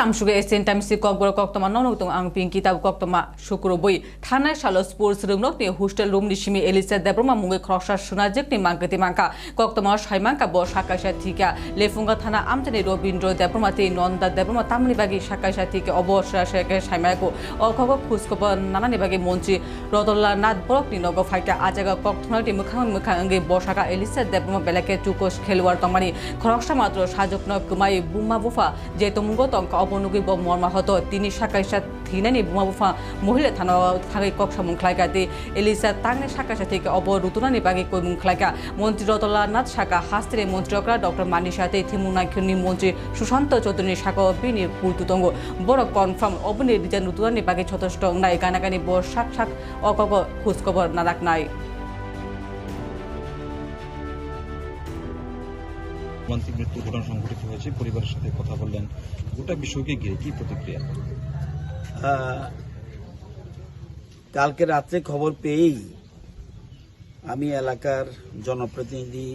samsuge esin tamsi kokbor koktoma nonutong ang pinki tab koktoma shukro boi thana shalo sports room nok ni hostel room ni shimi elisa debroma munge khrosa sunajek ni mangkati mangka koktoma shaimangka bo shakasha thika lefunga thana amtani robindro debroma te nonda debroma tamni bagi shakasha thike obosha sheke shaimako okoko khuskobo nanani bagi monchi rodolla nath borok ni nogo faika ajaga koktoma ti mukhang ange boshaka elisa debroma belake tukos khelwar tongmani khrosa matro sajokno kumai buma bufa je tomungo tongka অবনুগি মর্মা হতো তিনি সাকাইসা থিনানি বুমাবুফা মহিলা থানা থাকাই কক্সা মুখলাইগাতে ELISA তাংনে সাকাইসা থেকে অবরুতুনানি বাগে কই মুখলাইগা মন্ত্রী রতলা নাথ শাখা হাস্ত্রে মন্ত্রীকরা ডক্টর মানিসাতে থিমুনাইখনি মন্ত্রী সুশান্ত চৌধুরী শাখা বিনি পুরতুতঙ্গ বড় কনফার্ম অবনি রিজান রুতুনানি বাগে যথেষ্ট নাই গানাগানি ব শাক শাক অকগ খোঁজখবর না রাখনাই মর্মান্তিক মৃত্যুর ঘটনা সংঘটিত হয়েছে পরিবারের সাথে কথা বললেন গোটা বিষয়কে ঘিরে কি প্রতিক্রিয়া? কালকে রাত্রে খবর পেয়েই আমি এলাকার জনপ্রতিনিধি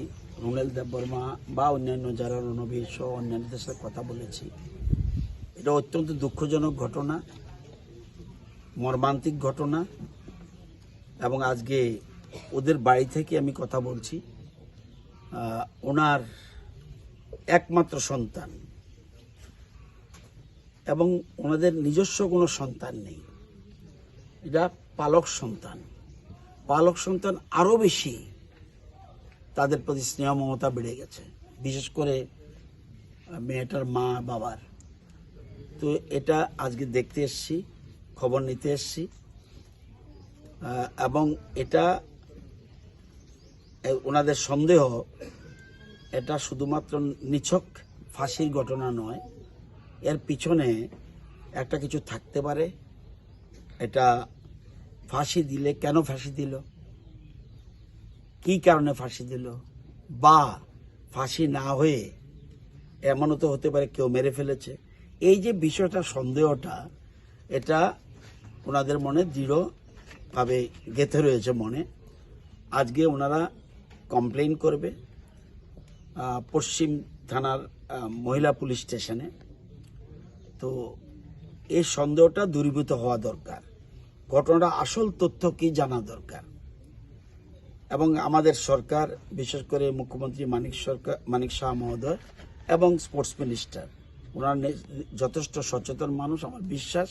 রুনেল দেববর্মা বা অন্যান্য যারা রণবীর সহ অন্যান্যদের সাথে কথা বলেছি। এটা অত্যন্ত দুঃখজনক ঘটনা, মর্মান্তিক ঘটনা, এবং আজকে ওদের বাড়ি থেকে আমি কথা বলছি। ওনার একমাত্র সন্তান এবং ওনাদের নিজস্ব কোনো সন্তান নেই, এটা পালক সন্তান আরও বেশি তাদের প্রতি স্নেহ মমতা বেড়ে গেছে, বিশেষ করে মেয়েটার মা বাবার। তো এটা আজকে দেখতে এসছি, খবর নিতে এসছি, এবং এটা ওনাদের সন্দেহ এটা শুধুমাত্র নিছক ফাঁসির ঘটনা নয়, এর পিছনে একটা কিছু থাকতে পারে। এটা ফাঁসি দিলে কেন ফাঁসি দিল, কি কারণে ফাঁসি দিল, বা ফাঁসি না হয়ে এমনও তো হতে পারে কেউ মেরে ফেলেছে। এই যে বিষয়টা, সন্দেহটা, এটা ওনাদের মনে দৃঢ়ভাবে গেঁথে রয়েছে মনে। আজকে ওনারা কমপ্লেইন করবে পশ্চিম থানার মহিলা পুলিশ স্টেশনে। তো এই সন্দেহটা দূরীভূত হওয়া দরকার, ঘটনাটা আসল তথ্য কি জানা দরকার। এবং আমাদের সরকার, বিশেষ করে মুখ্যমন্ত্রী মানিক শাহ মহোদয় এবং স্পোর্টস মিনিস্টার, ওনার যথেষ্ট সচেতন মানুষ। আমার বিশ্বাস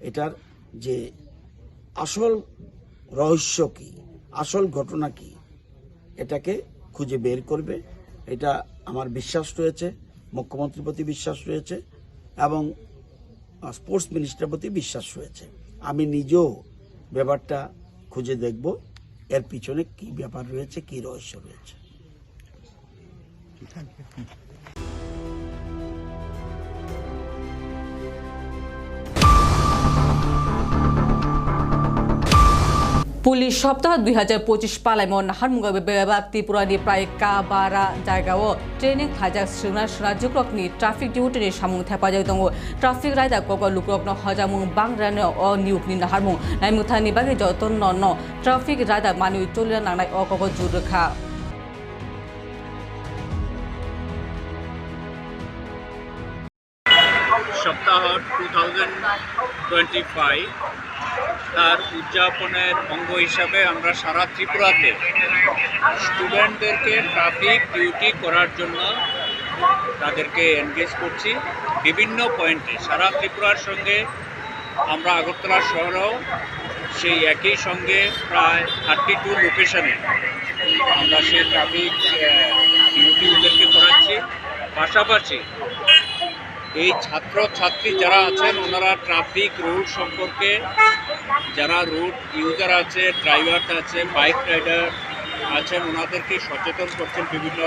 এটার যে আসল রহস্য কি, আসল ঘটনা কি, এটাকে খুঁজে বের করবে। এটা আমার বিশ্বাস রয়েছে, মুখ্যমন্ত্রীর প্রতি বিশ্বাস রয়েছে এবং স্পোর্টস মিনিস্টারের প্রতি বিশ্বাস রয়েছে। আমি নিজেও ব্যাপারটা খুঁজে দেখব, এর পিছনে কি ব্যাপার রয়েছে, কি রহস্য রয়েছে। পুলিশ সপ্তাহ 2025 পালাইমন হারমুঙ্গা ত্রিপুরানি প্রায় কাবারা জায়গাও ট্রেনিং হাজাক রাজ্যক্রকনি ট্রাফিক ডিউটিনি সামুং থেপাজাই দङ ট্রাফিক রাইদা কগ লুক্রকন হজামুং বাংরানে অ নিউকনি হারমুং নাইमुथानि बागै जतन न ट्राफिक राइदा मानु चलिना नांनाय अ कग जुरखा সপ্তাহ 2025 তার উদযাপনের অঙ্গ হিসাবে আমরা সারা ত্রিপুরাতে স্টুডেন্টদেরকে ট্রাফিক ডিউটি করার জন্য তাদেরকে এনগেজ করছি বিভিন্ন পয়েন্টে। সারা ত্রিপুরার সঙ্গে আমরা আগরতলা শহরেও সেই একই সঙ্গে প্রায় 32 লোকেশনে আমরা সেই ট্রাফিক ডিউটি ওদেরকে করাচ্ছি। পাশাপাশি এই ছাত্রছাত্রী যারা আছেন ওনারা ট্রাফিক রুল সম্পর্কে, যারা রুট ইউজার আছে, ড্রাইভার আছে, বাইক রাইডার আছেন, ওনাদেরকে সচেতন করছেন বিভিন্ন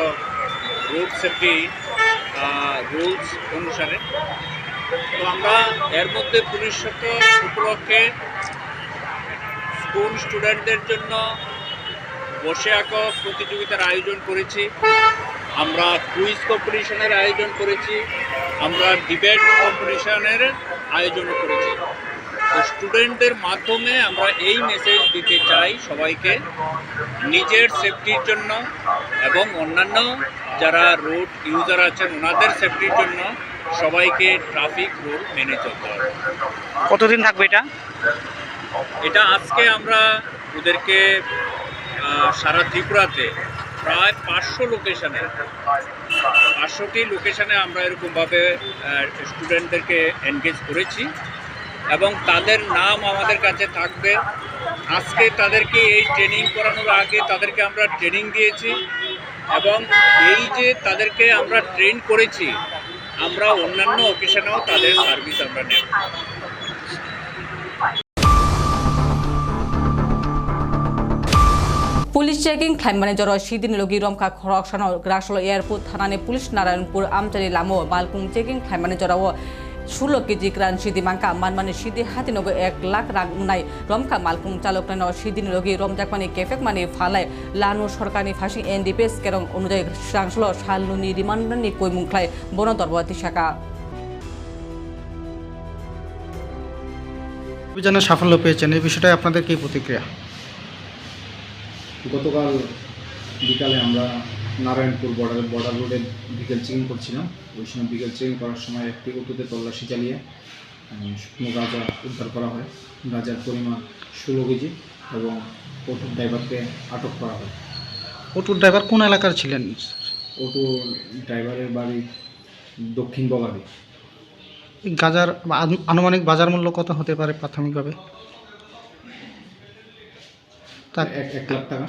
রুট সেফটি রুলস অনুসারে। তো আমরা এর মধ্যে পুলিশ সপ্তাহ উপলক্ষে স্কুল স্টুডেন্টদের জন্য বসে আঁকা প্রতিযোগিতার আয়োজন করেছি, আমরা কুইজ কম্পিটিশনের আয়োজন করেছি, আমরা ডিবেট কম্পিটিশনের আয়োজন করেছি। তো স্টুডেন্টদের মাধ্যমে আমরা এই মেসেজ দিতে চাই সবাইকে, নিজের সেফটির জন্য এবং অন্যান্য যারা রোড ইউজার আছেন ওনাদের সেফটির জন্য সবাইকে ট্রাফিক রুল মেনে চলতে হবে। কতদিন থাকবে এটা? এটা আজকে আমরা ওদেরকে সারা ত্রিপুরাতে প্রায় 500টি লোকেশানে আমরা এরকমভাবে স্টুডেন্টদেরকে এনগেজ করেছি এবং তাদের নাম আমাদের কাছে থাকবে। আজকে তাদেরকে এই ট্রেনিং করানোর আগে তাদেরকে আমরা ট্রেনিং দিয়েছি এবং এই যে তাদেরকে আমরা ট্রেন করেছি, আমরা অন্যান্য অকেশনেও তাদের সার্ভিস আমরা নেব। पुलिस चेकिंग खाइमाने जर सिदिन लोगी रमखा खरकसानो ग्रासल एयरपोर्ट थानानि पुलिस नारायणपुर आमचारि लामो मालकुं चेकिंग खाइमाने जराव 16 केजी क्रान सिदि मांका मानमाने सिदि हातिनोबो 1 लाख रां उनाय रमखा मालकुं चालकनानो सिदिन लोगी रमजाकमानि केफेकमानि फालाय लानु सरकारनि फासि एनडीपीएस केरं अनुयायी सांसलो सालनुनि रिमान्डनि कयमुंख्लाय बन दरबती शाखा অভিযানে সাফল্য পেয়েছেন, এই বিষয়টাই আপনাদের কি প্রতিক্রিয়া? গতকাল বিকালে আমরা নারায়ণপুর বর্ডার রোডে বিকেল চেকিং করছিলাম। ওই সময় বিকেল চেকিং করার সময় একটি অটোতে তল্লাশি চালিয়ে শুকনো গাঁজা উদ্ধার করা হয়। গাঁজার পরিমাণ 16 কেজি এবং অটোর ড্রাইভারকে আটক করা হয়। অটোর ড্রাইভার কোন এলাকার ছিলেন? অটো ড্রাইভারের বাড়ি দক্ষিণ বগাবি। গাজার আনুমানিক বাজার মূল্য কত হতে পারে প্রাথমিকভাবে? এক লাখ টাকা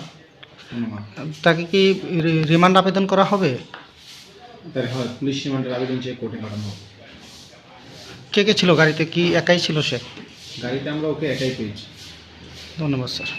অনুমান। তাকে কি রিমান্ড আবেদন করা হবে? তার হয় পুলিশ রিমান্ডের আবেদন চেয়ে কোর্টে পাঠানো হবে। কে কে ছিল গাড়িতে? কি একাই ছিল সে? গাড়িতে আমরা ওকে একাই পেয়েছি। ধন্যবাদ স্যার।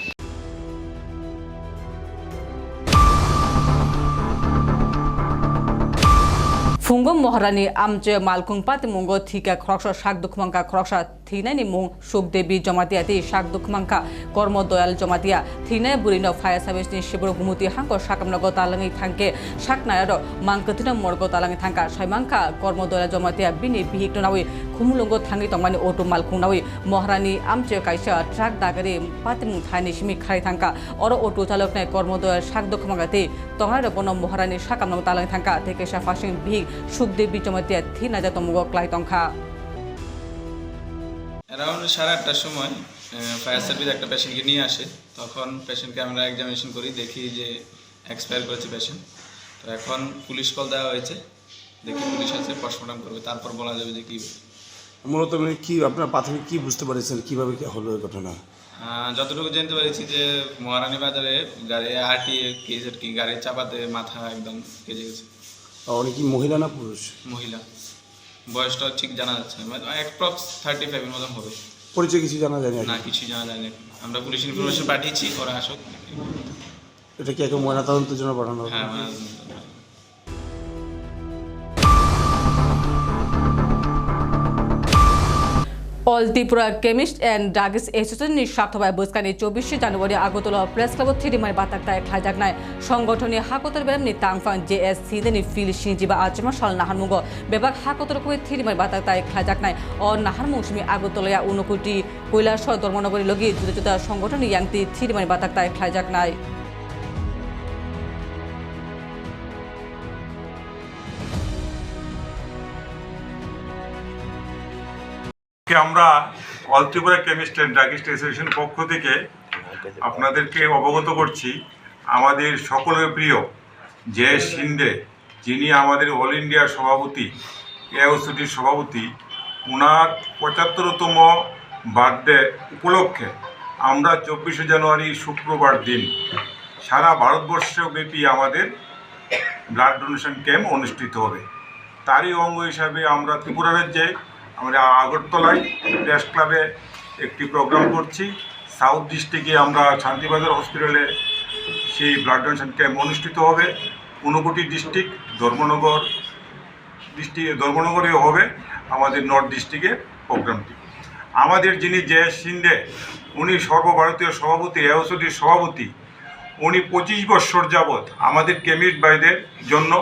फुंगम महारानी आमचे मालकुं पाति मुंगो थिका खरकसा शाक दुखमांका खरकसा थिनायनि मुं सुखदेवी जमातिया ति शाक दुखमांका कर्म दयाल जमातिया थिनाय बुरिनो फायर सार्भिसनि शिबर गुमुति हांको साकामनगो तालांगै थांके शाकनायारो मांकथिना मरगो तालांगै थांका साइमांका कर्म दयाल जमातिया बिनि बिहिकनावै खुमुलंगो थांगै तंमानि अटो मालकुंनावै महारानी आमचे काइसा ट्राक दागारि पाति मुं थानि सिमि खाइ थांका अरो अटो चालकनाय कर्म दयाल शाक दुखमांका ति तंगारो बन महारानी साकामनगो तालांगै थांका थेके साफासिं बिहि सुखदेवी जमातिया थी नाजा तमुगो क्लाई तंखा অ্যারাউন্ড 8:30টার সময় ফায়ার সার্ভিস একটা পেশেন্টকে নিয়ে আসে। তখন পেশেন্টকে আমরা এক্সামিনেশন করি, দেখি যে এক্সপায়ার করেছে পেশেন্ট। তো এখন পুলিশ কল দেওয়া হয়েছে, দেখি পুলিশ আছে, পোস্টমর্টম করবে, তারপর বলা যাবে যে কী। মূলত মানে কি আপনার প্রাথমিক কি বুঝতে পারছেন, কিভাবে হলো এই ঘটনা? যতটুকু জানতে পেরেছি যে মহারানী বাজারে গাড়ি হাঁটিয়ে কি গাড়ির চাপাতে মাথা একদম কেজে গেছে। উনি কি মহিলা না পুরুষ? মহিলা, বয়সটা ঠিক জানা যাচ্ছে না, অ্যাপ্রক্স 35 মতন হবে। পরিচয় কিছু জানা যায় না, কিছু জানা যায়নি। আমরা পুলিশ ইনফরমেশন পাঠিয়েছি, ওরা আসুক। এটা কি এখন ময়নাতদন্তের জন্য পাঠানো হবে? হ্যাঁ, all Tripura chemist and druggist এসোসিয়েশনनि साखथाबाय बोसकानि 24 जानुवारि आगरतला प्रेस क्लब थिरिमाय बाताकताय खाजाकनाय संगठननि हाकतर बेरामनि तांफां जेएससी नि फिल सिजिबा आचमा साल नाहारमुंगो बेबाक हाकतरखौ थिरिमाय बाताकताय खाजाकनाय अ नाहारमुंसिमि आगरतलाया 29 कोटी কৈলাসর ধর্মনগরী লগি जुदा जुदा संगठननि यांगति थिरिमाय बाताकताय खाजाकनाय আমরা all Tripura chemist and druggist association পক্ষ থেকে আপনাদেরকে অবগত করছি, আমাদের সকলের প্রিয় জেএস শিন্দে, যিনি আমাদের অল ইন্ডিয়া সভাপতি, এওসিটির সভাপতি, ওনার 75তম বার্থডে উপলক্ষে আমরা 24 জানুয়ারি শুক্রবার দিন সারা ভারতবর্ষব্যাপী আমাদের ব্লাড ডোনেশন ক্যাম্প অনুষ্ঠিত হবে। তারই অঙ্গ হিসাবে আমরা ত্রিপুরা রাজ্যে আমরা আগরতলায় প্রেস ক্লাবে একটি প্রোগ্রাম করছি। সাউথ ডিস্ট্রিক্টে আমরা শান্তিবাজার হসপিটালে সেই ব্লাড ডোনেশন ক্যাম্প অনুষ্ঠিত হবে। 59 ডিস্ট্রিক্ট, ধর্মনগরে হবে আমাদের নর্থ ডিস্ট্রিক্টে প্রোগ্রামটি। আমাদের যিনি জেএস শিন্দে, উনি সর্বভারতীয় সভাপতি, এওসিটির সভাপতি। উনি 25 বছর যাবৎ আমাদের কেমিস্ট ভাইদের জন্য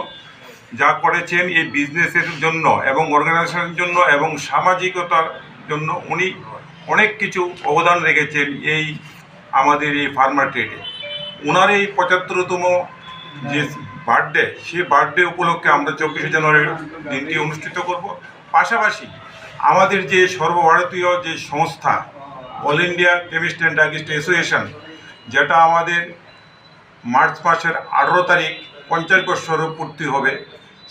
যা করেছেন, এই বিজনেসের জন্য এবং অর্গানাইজেশনের জন্য এবং সামাজিকতার জন্য উনি অনেক কিছু অবদান রেখেছেন এই আমাদের এই ফার্মা ট্রেডে। ওনার এই 75তম যে বার্থডে, সেই বার্থডে উপলক্ষে আমরা 24শে জানুয়ারি দিনটি অনুষ্ঠিত করব। পাশাপাশি আমাদের যে সর্বভারতীয় যে সংস্থা all India chemist and druggist association, যেটা আমাদের মার্চ মাসের 18 তারিখ 50 বছর পূর্তি হবে,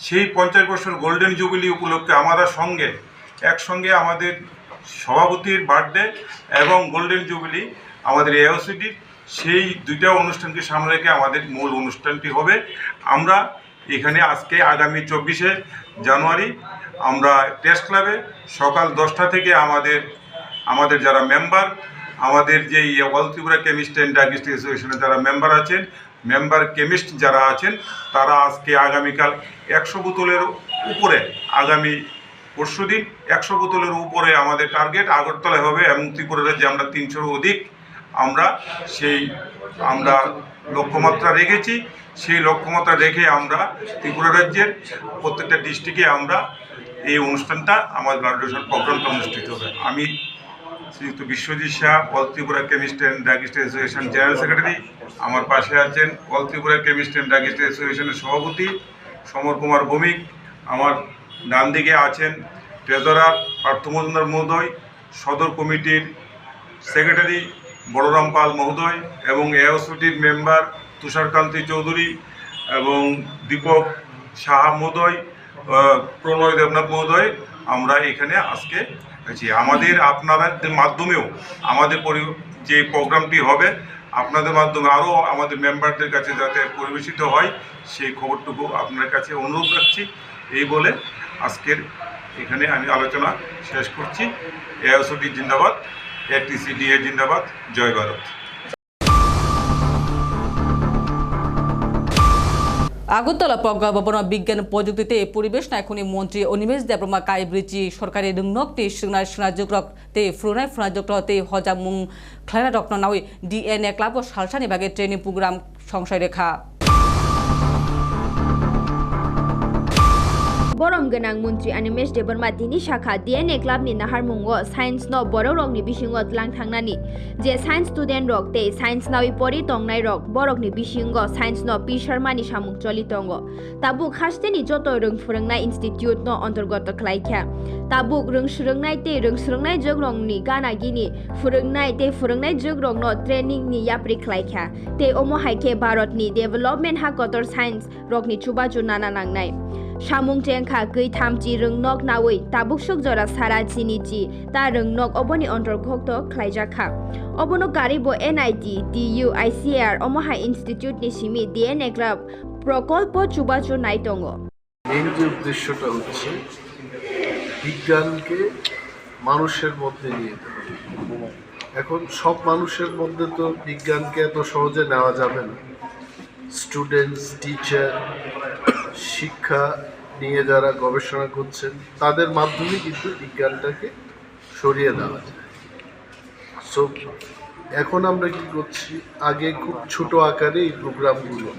সেই 50 বছর গোল্ডেন জুবিলি উপলক্ষে আমরা একসঙ্গে আমাদের সভাপতির বার্থডে এবং গোল্ডেন জুবিলি আমাদের এওসিটির সেই দুইটা অনুষ্ঠানকে সামনে রেখে আমাদের মূল অনুষ্ঠানটি হবে। আমরা এখানে আজকে আগামী 24শে জানুয়ারি আমরা প্রেস ক্লাবে সকাল 10টা থেকে আমাদের যারা মেম্বার, আমাদের যে all Tripura chemist and druggist অ্যাসোসিয়েশনের যারা মেম্বার আছেন, মেম্বার কেমিস্ট যারা আছেন, তারা আজকে আগামীকাল 100 বোতলের উপরে, আগামী পরশুদিন 100 বোতলের উপরে আমাদের টার্গেট আগরতলায় হবে এবং ত্রিপুরা রাজ্যে আমরা 300 অধিক আমরা লক্ষ্যমাত্রা রেখেছি। সেই লক্ষ্যমাত্রা রেখে আমরা ত্রিপুরা রাজ্যের প্রত্যেকটা ডিস্ট্রিক্টে আমরা এই অনুষ্ঠানটা, আমার ব্লাড ডোনেশন প্রোগ্রামটা অনুষ্ঠিত হবে। আমি শ্রীযুক্ত Biswajit Shah, all Tripura chemist and druggist association general secretary. আমার পাশে আছেন all Tripura chemist and druggist অ্যাসোসিয়েশনের সভাপতি সমর কুমার ভৌমিক। আমার ডান দিকে আছেন ট্রেজারার পার্থ মজুমদার মহোদয়, সদর কমিটির সেক্রেটারি বলরাম পাল মহোদয় এবং এওসিটির মেম্বার তুষারকান্তি চৌধুরী এবং দীপক সাহা মহোদয়, প্রণয় দেবনাথ মহোদয়। আমরা এখানে আজকে আছি। আপনাদের মাধ্যমেও আমাদের যে প্রোগ্রামটি হবে, আপনাদের মাধ্যমে আরও আমাদের মেম্বারদের কাছে যাতে পরিবেশিত হয়, সেই খবরটুকু আপনার কাছে অনুরোধ রাখছি। এই বলে আজকের এখানে আমি আলোচনা শেষ করছি। এওসিটি জিন্দাবাদ, এটিসিডিএ জিন্দাবাদ, জয় ভারত। আগরতলা প্রজ্ঞা ভবন বিজ্ঞান প্রযুক্তিতে পরিবেশ নায়কনি মন্ত্রী অনিমেষ দেববর্মা কাইব্রিজি সরকারি নক তে সুনাজক তে ফ্রুনাই ফুনাজক তে হজামুং খ্লাইনা রক্ন নাওই ডিএনএ ক্লাব সালসানি বাগে ট্রেনিং প্রোগ্রাম সংশয় রেখা Borom ganang Mantri Animesh Debarma dini shakha DNA club ni nahar mungo science no borok rok ni bisingo tlang thangnani je science student rok te science nawi pori tongnai rok borok ni bisingo science no P Sharma ni samuk choli tongo tabuk haste ni joto rung phurungnai institute no antargata khlaikha tabuk rung surungnai jogrong ni gana gini phurungnai jogrong no training ni yapri khlaikha te omo haike Bharat ni development hakotor science rok ni chuba junana nangnai Samung Tengka Gui Tamji Rungnok Nawi Tabuk Shukjora Sara Chinichi Ta Rungnok Oboni Ontorkokto Klaijaka Obono Karibo NIT DU ICR Omoha Institute Nishimi DNA Club Prokolpo Chubachu Naitongo main যে উদ্দেশ্যটা হচ্ছে বিজ্ঞানকে মানুষের মধ্যে নিয়ে যাওয়া। এখন সব মানুষের মধ্যে তো বিজ্ঞানকে এত সহজে নেওয়া যাবে না। স্টুডেন্টস, টিচার, শিক্ষা নিয়ে যারা গবেষণা করছেন তাদের মাধ্যমে কিন্তু বিজ্ঞানটাকে সরিয়ে দেওয়া যায়। সো এখন আমরা কি করছি, আগে খুব ছোট আকারে এই প্রোগ্রামগুলো,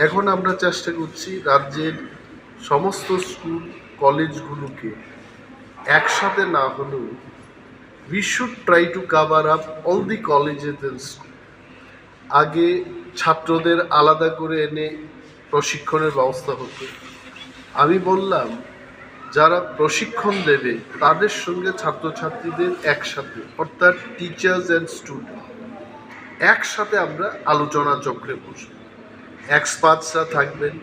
এখন আমরা চেষ্টা করছি রাজ্যের সমস্ত স্কুল কলেজগুলোকে একসাথে না হলেও we should try to cover up all the colleges and schools. আগে ছাত্রদের আলাদা করে এনে প্রশিক্ষণের ব্যবস্থা হতো। আমি বললাম যারা প্রশিক্ষণ দেবে তাদের সঙ্গে ছাত্রছাত্রীদের একসাথে, অর্থাৎ টিচার্স অ্যান্ড স্টুডেন্ট একসাথে আমরা আলোচনা চক্রে বসব। এক্সপার্টসরা থাকবেন,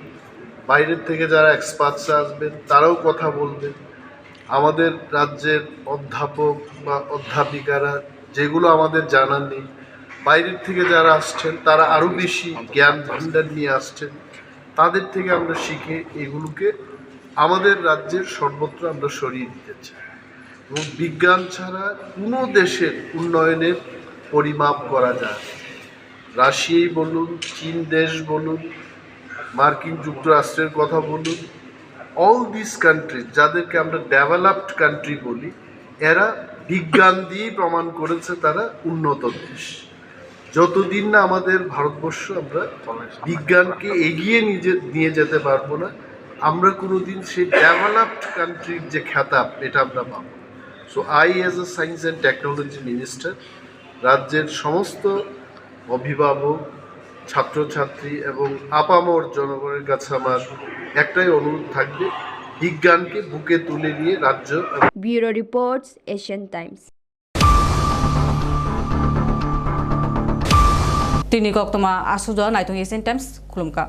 বাইরের থেকে যারা এক্সপার্টসরা আসবেন তারাও কথা বলবেন। আমাদের রাজ্যের অধ্যাপক বা অধ্যাপিকারা যেগুলো আমাদের জানা নেই, বাইরের থেকে যারা আসছেন তারা আরও বেশি জ্ঞান ভাণ্ডার নিয়ে আসছেন, তাদের থেকে আমরা শিখে এগুলোকে আমাদের রাজ্যের সর্বত্র আমরা সরিয়ে দিতে চাই। এবং বিজ্ঞান ছাড়া কোনো দেশের উন্নয়নের পরিমাপ করা যায়, রাশিয়াই বলুন, চীন দেশ বলুন, মার্কিন যুক্তরাষ্ট্রের কথা বলুন, অল দিস কান্ট্রি যাদেরকে আমরা ডেভেলপড কান্ট্রি বলি, এরা বিজ্ঞান দিয়েই প্রমাণ করেছে তারা উন্নত দেশ। যতদিন না আমাদের ভারতবর্ষ আমরা বিজ্ঞানকে এগিয়ে নিয়ে যেতে পারবো না, আমরা কোনোদিন সেই ডেভেলপড কান্ট্রির যে খেতাব এটা আমরা পাবো। So I as a science and technology minister রাজ্যের সমস্ত অভিভাবক, ছাত্রছাত্রী এবং আপামর জনগণের কাছে আমার একটাই অনুরোধ থাকবে, বিজ্ঞানকে বুকে তুলে নিয়ে রাজ্য ব্যুরো রিপোর্টস, এশিয়ান টাইমস। তিনি কক্তমা আসুজা নাইতং এশিয়ান টাইমস খুলুমকা।